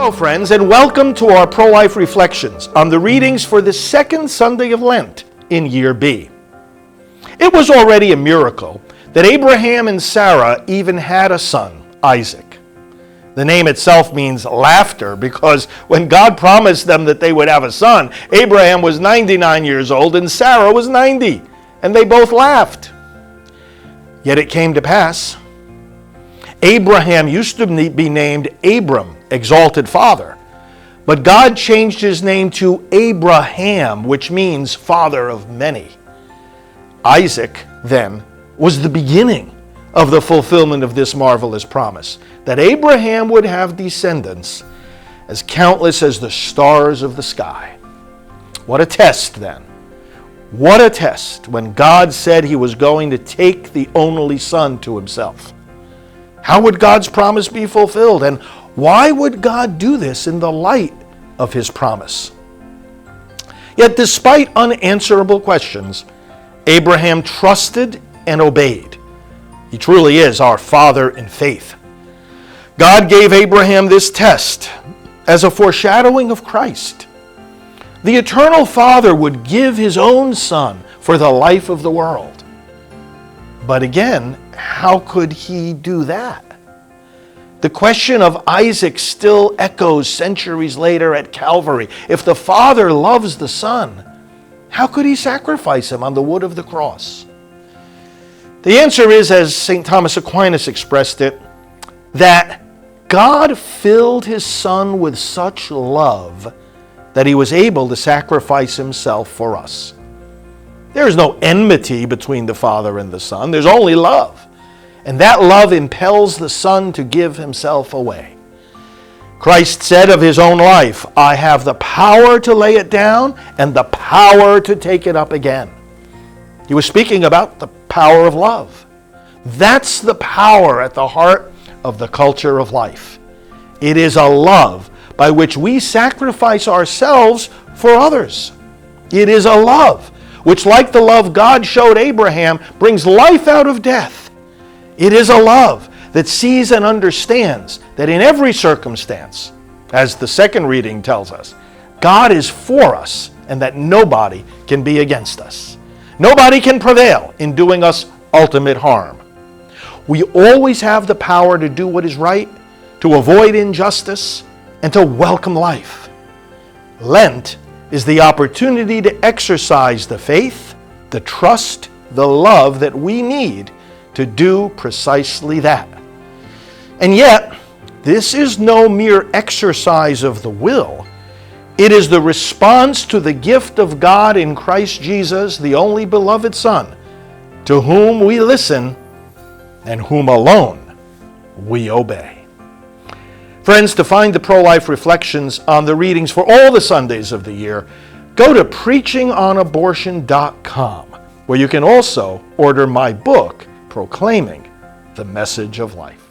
Hello, friends, and welcome to our pro-life reflections on the readings for the second Sunday of Lent in Year B. It was already a miracle that Abraham and Sarah even had a son, Isaac. The name itself means laughter because when God promised them that they would have a son, Abraham was 99 years old and Sarah was 90, and they both laughed. Yet it came to pass. Abraham used to be named Abram, exalted father, but God changed his name to Abraham, which means father of many. Isaac, then, was the beginning of the fulfillment of this marvelous promise, that Abraham would have descendants as countless as the stars of the sky. What a test, then. What a test when God said he was going to take the only son to himself. How would God's promise be fulfilled? And why would God do this in the light of his promise? Yet despite unanswerable questions, Abraham trusted and obeyed. He truly is our father in faith. God gave Abraham this test as a foreshadowing of Christ. The eternal Father would give his own son for the life of the world. But again, how could he do that? The question of Isaac still echoes centuries later at Calvary. If the Father loves the Son, how could he sacrifice him on the wood of the cross? The answer is, as St. Thomas Aquinas expressed it, that God filled his Son with such love that he was able to sacrifice himself for us. There is no enmity between the Father and the Son. There's only love. And that love impels the Son to give himself away. Christ said of his own life, I have the power to lay it down and the power to take it up again. He was speaking about the power of love. That's the power at the heart of the culture of life. It is a love by which we sacrifice ourselves for others. It is a love which, like the love God showed Abraham, brings life out of death. It is a love that sees and understands that in every circumstance, as the second reading tells us, God is for us and that nobody can be against us. Nobody can prevail in doing us ultimate harm. We always have the power to do what is right, to avoid injustice, and to welcome life. Lent is the opportunity to exercise the faith, the trust, the love that we need to do precisely that. And yet, this is no mere exercise of the will. It is the response to the gift of God in Christ Jesus, the only beloved Son, to whom we listen and whom alone we obey. Friends, to find the pro-life reflections on the readings for all the Sundays of the year, go to preachingonabortion.com, where you can also order my book, Proclaiming the Message of Life.